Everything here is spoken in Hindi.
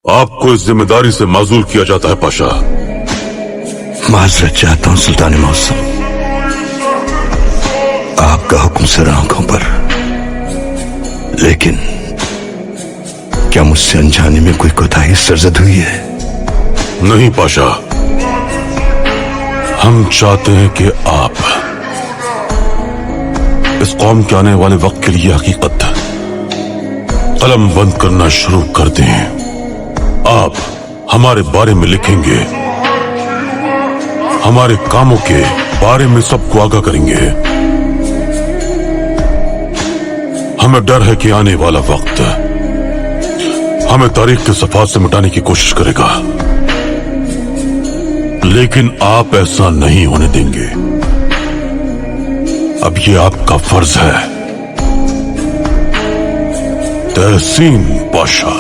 आपको इस जिम्मेदारी से माजूल किया जाता है पाशा। माजरत चाहता हूं सुल्तान मौसम, आपका हुक्म सर आंखों पर, लेकिन क्या मुझसे अनजाने में कोई कोताही सरजद हुई है? नहीं पाशा, हम चाहते हैं कि आप इस कौम के आने वाले वक्त के लिए हकीकत कलम बंद करना शुरू कर दें। आप हमारे बारे में लिखेंगे, हमारे कामों के बारे में सबको आगाह करेंगे। हमें डर है कि आने वाला वक्त हमें तारीख के सफात से मिटाने की कोशिश करेगा, लेकिन आप ऐसा नहीं होने देंगे। अब ये आपका फर्ज है तहसीन पाशा।